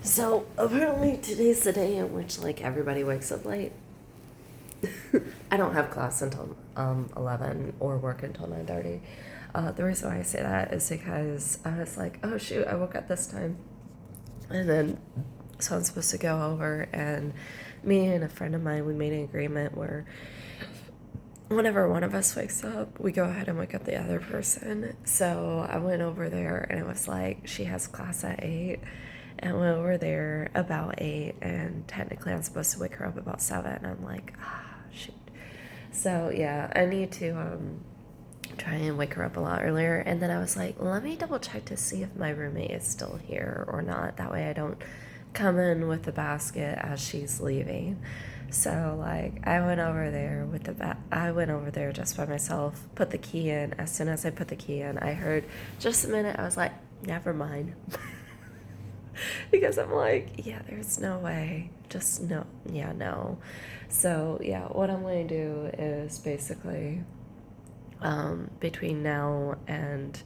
So apparently today's the day in which like everybody wakes up late. I don't have class until 11 or work until 9:30. The reason why I say that is because I was like, oh shoot, I woke up this time. And then so I'm supposed to go over, and me and a friend of mine, we made an agreement where whenever one of us wakes up, we go ahead and wake up the other person. So I went over there, and it was like she has class at 8, and went over there about 8, and technically I'm supposed to wake her up about 7. And I'm like, shoot. So yeah, I need to try and wake her up a lot earlier. And then I was like, let me double check to see if my roommate is still here or not. That way I don't come in with the basket as she's leaving. So like I went over there with I went over there just by myself, put the key in. As soon as I put the key in, I heard just a minute. I was like, never mind. Because I'm like, yeah, there's no way. Just no. Yeah, no. So yeah, what I'm going to do is basically between now and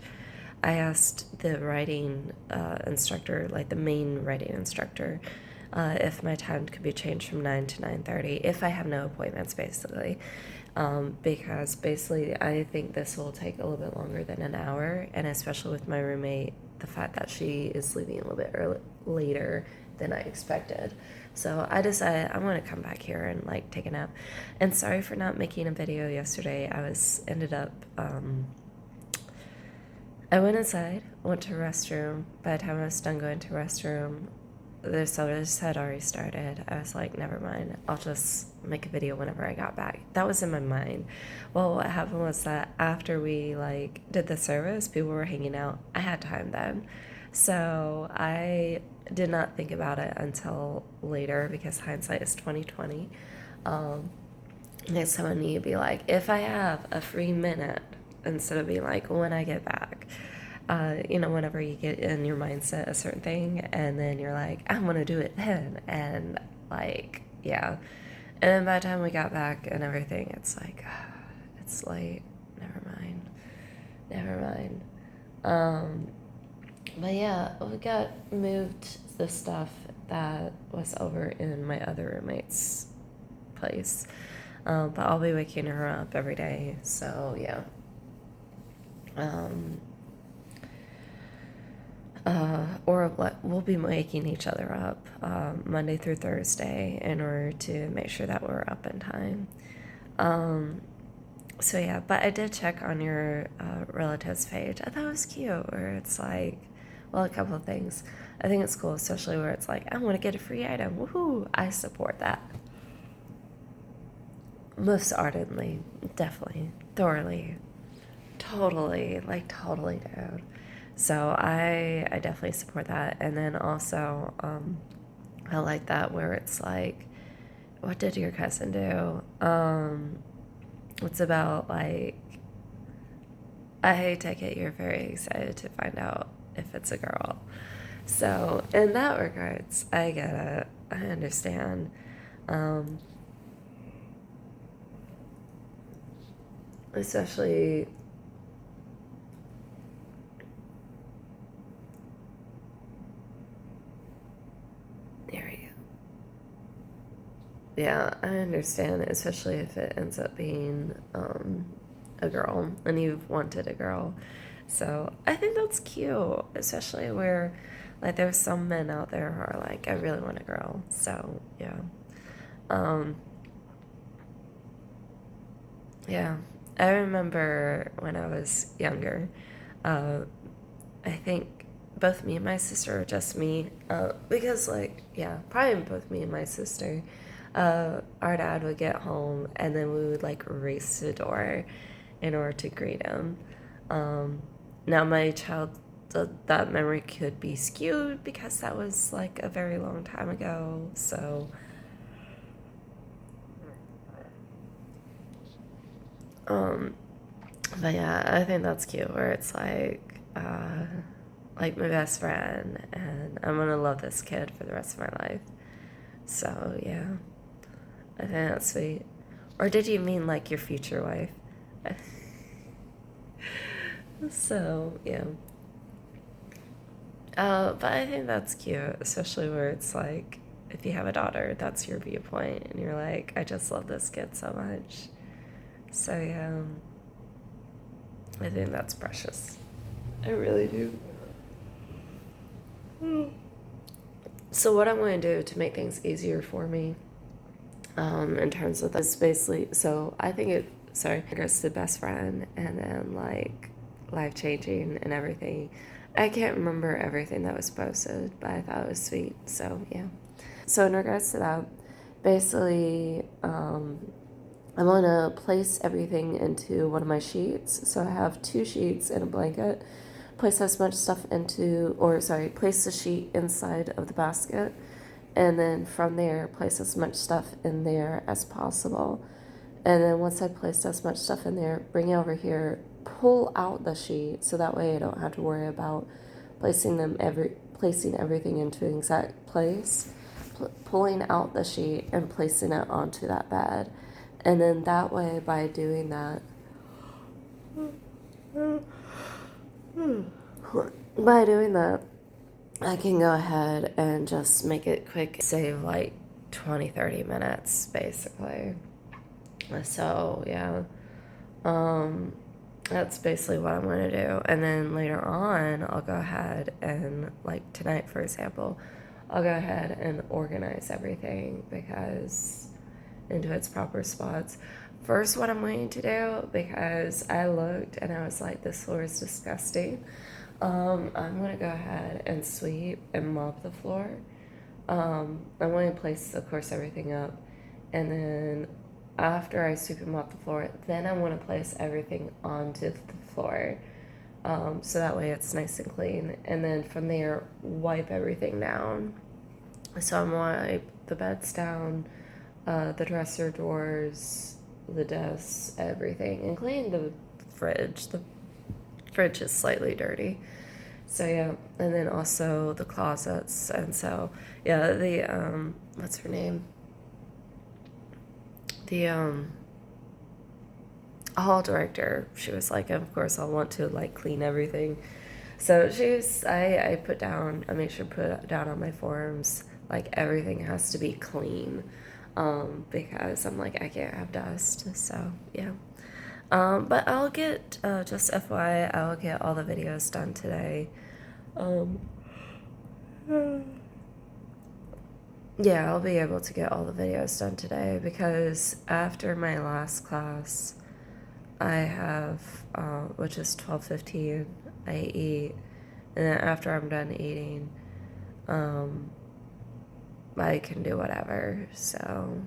I asked the writing instructor, like the main writing instructor, if my time could be changed from 9 to 9:30 if I have no appointments, basically. Because basically I think this will take a little bit longer than an hour, and especially with my roommate, the fact that she is leaving a little bit later than I expected. So I decided I'm going to come back here and like take a nap. And sorry for not making a video yesterday. I went inside, went to the restroom. By the time I was done going to the restroom, the service had already started. I was like, never mind. I'll just make a video whenever I got back. That was in my mind. Well, what happened was that after we like did the service, people were hanging out. I had time then. So I did not think about it until later because hindsight is 2020. Next time I need to be like, if I have a free minute, instead of being like, when I get back. Whenever you get in your mindset a certain thing, and then you're like, I'm gonna do it then, and like, yeah. And then by the time we got back and everything, it's like, it's late. Never mind. Um, but yeah, we got moved the stuff that was over in my other roommate's place. But I'll be waking her up every day, so yeah. Um, or we'll be waking each other up Monday through Thursday in order to make sure that we're up in time. So yeah, but I did check on your relatives page. I thought it was cute, where it's like, well, a couple of things. I think it's cool, especially where it's like, I want to get a free item. Woohoo! I support that. Most ardently, definitely, thoroughly, totally, like totally, dude. So I definitely support that. And then also, I like that where it's like, what did your cousin do? It's about like, I take it you're very excited to find out if it's a girl. So in that regards, I get it. I understand. Um, Especially, there you go. Yeah, I understand, especially if it ends up being a girl and you've wanted a girl. So I think that's cute, especially where like there's some men out there who are like, I really want a girl. So yeah. Um, yeah. I remember when I was younger, uh, I think both me and my sister, or just me, because like, yeah, probably both me and my sister, our dad would get home and then we would like race to the door in order to greet him. Um, Now my that memory could be skewed because that was like a very long time ago. So, um, but yeah, I think that's cute where it's like my best friend, and I'm gonna love this kid for the rest of my life. So yeah, I think that's sweet. Or did you mean like your future wife? So yeah, But I think that's cute, especially where it's like, if you have a daughter, that's your viewpoint, and you're like, I just love this kid so much. So yeah, I think that's precious. I really do. So what I'm going to do to make things easier for me, in terms of this, basically, so I think it, sorry, I guess the best friend, and then like life changing and everything. I can't remember everything that was posted, but I thought it was sweet. So yeah. So in regards to that, basically, I'm gonna place everything into one of my sheets. So I have 2 sheets and a blanket. Place as much stuff into, or sorry, place the sheet inside of the basket, and then from there, place as much stuff in there as possible. And then once I place as much stuff in there, bring it over here, pull out the sheet, so that way I don't have to worry about placing everything into an exact place. Pulling out the sheet and placing it onto that bed. And then that way, by doing that, I can go ahead and just make it quick, save like 20-30 minutes basically. So yeah, that's basically what I'm going to do. And then later on, I'll go ahead and, like tonight, for example, I'll go ahead and organize everything because into its proper spots. First, what I'm going to do, because I looked and I was like, this floor is disgusting. I'm going to go ahead and sweep and mop the floor. I'm going to place, of course, everything up. And then after I sweep and mop the floor, then I want to place everything onto the floor. So that way it's nice and clean. And then from there, wipe everything down. So I'm going to wipe the beds down, the dresser drawers, the desks, everything, including the fridge. The fridge is slightly dirty. So yeah, and then also the closets. And so yeah, the what's her name? The hall director, she was like, of course I'll want to like clean everything. So I put down, I make sure to put down on my forums, like everything has to be clean, because I'm like, I can't have dust. So yeah. But I'll get, just FYI, I'll get all the videos done today. Yeah, I'll be able to get all the videos done today because after my last class, I have, which is 12:15, I eat, and then after I'm done eating, I can do whatever. So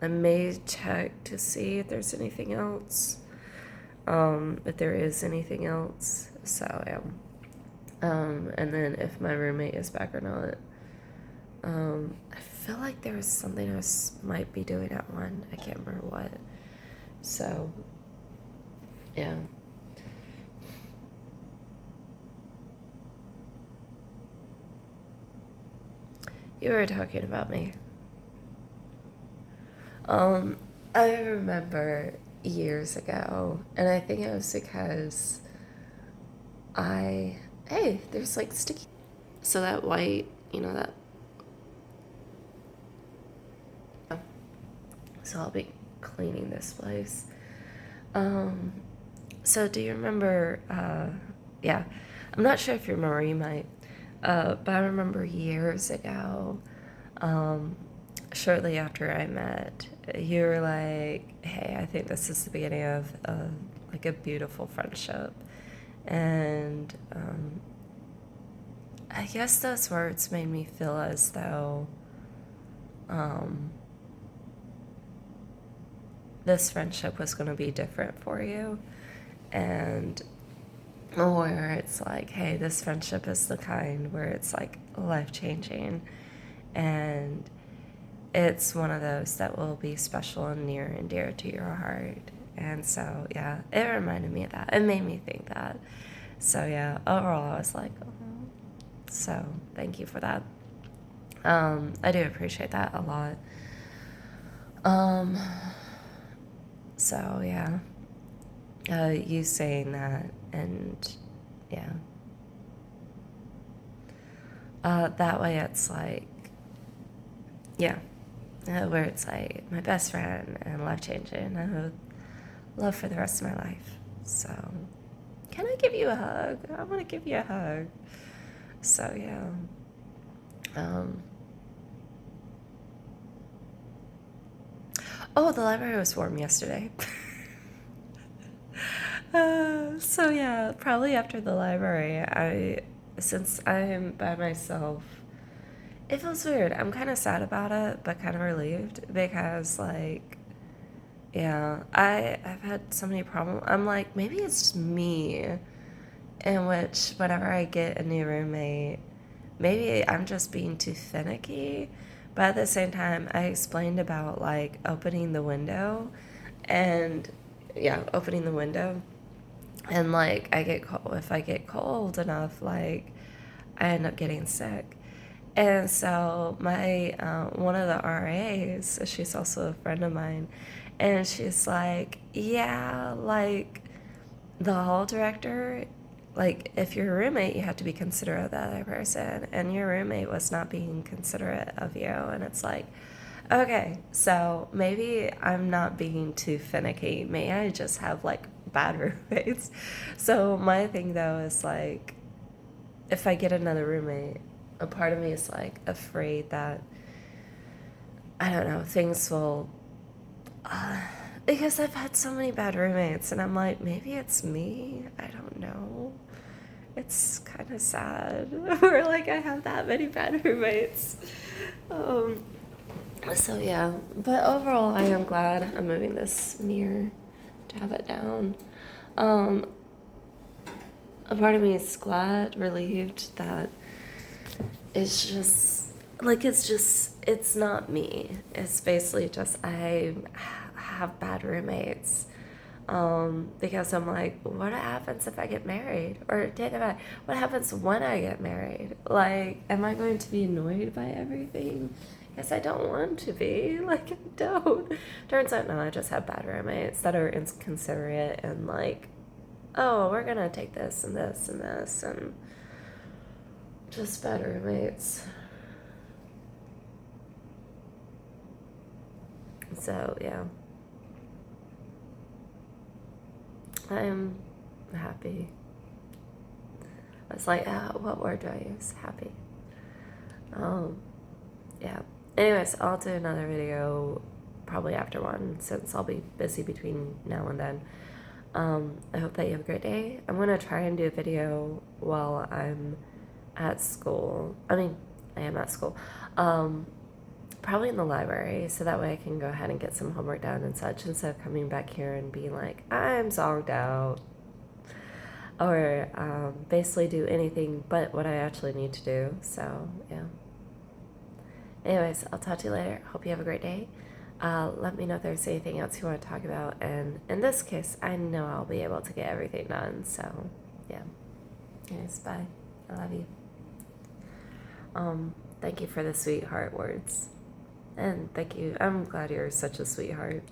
I may check to see if there's anything else, if there is anything else. So yeah. And then if my roommate is back or not. I feel like there was something I might be doing at 1. I can't remember what. So, yeah. You were talking about me. I remember years ago, and I think it was because hey, there's like sticky. So that white, that. So I'll be cleaning this place. So do you remember, yeah, I'm not sure if you remember, you might, but I remember years ago, shortly after I met, you were like, hey, I think this is the beginning of like a beautiful friendship. And I guess those words made me feel as though this friendship was going to be different for you. And where it's like, hey, this friendship is the kind where it's like life-changing, and it's one of those that will be special and near and dear to your heart. And so yeah, it reminded me of that. It made me think that. So yeah, overall I was like, oh. So thank you for that. I do appreciate that a lot. So yeah, you saying that, and yeah, That way it's like, yeah, where it's like my best friend and life changing. I would love for the rest of my life. So, can I give you a hug? I want to give you a hug. So, yeah. Oh, the library was warm yesterday. So yeah, probably after the library, since I'm by myself, it feels weird. I'm kind of sad about it, but kind of relieved because, like, yeah, I've had so many problems. I'm like, maybe it's just me, in which whenever I get a new roommate, maybe I'm just being too finicky. But at the same time, I explained about like opening the window, and yeah, opening the window, and like I get cold if I get cold enough, like I end up getting sick. And so my one of the RAs, she's also a friend of mine, and she's like, yeah, like the hall director, like if you're a roommate, you have to be considerate of the other person, and your roommate was not being considerate of you. And it's like, okay, so maybe I'm not being too finicky. May I just have like bad roommates? So my thing though is like, if I get another roommate, a part of me is like afraid that, I don't know, things will, because I've had so many bad roommates, and I'm like, maybe it's me. I don't know. It's kind of sad. Or like I have that many bad roommates. Um, so yeah, but overall, I am glad I'm moving this mirror to have it down. Um, a part of me is glad, relieved that it's just like it's not me. It's basically just I have bad roommates. Because I'm like, what happens if I get married? Or take that back, what happens when I get married? Like, am I going to be annoyed by everything? Yes, I don't want to be. Like, I don't. Turns out, no, I just have bad roommates that are inconsiderate and like, oh, we're gonna take this and this and this, and just bad roommates. So, yeah. I'm happy. I was like, what word do I use? Happy. Yeah. Anyways, I'll do another video probably after one, since I'll be busy between now and then. I hope that you have a great day. I'm going to try and do a video while I'm at school. I mean, I am at school. Probably in the library, so that way I can go ahead and get some homework done and such, instead of coming back here and being like, I'm zonked out. Or basically do anything but what I actually need to do. So, yeah. Anyways, I'll talk to you later. Hope you have a great day. Let me know if there's anything else you want to talk about. And in this case, I know I'll be able to get everything done. So, yeah. Anyways, bye. I love you. Thank you for the sweetheart words. And thank you. I'm glad you're such a sweetheart.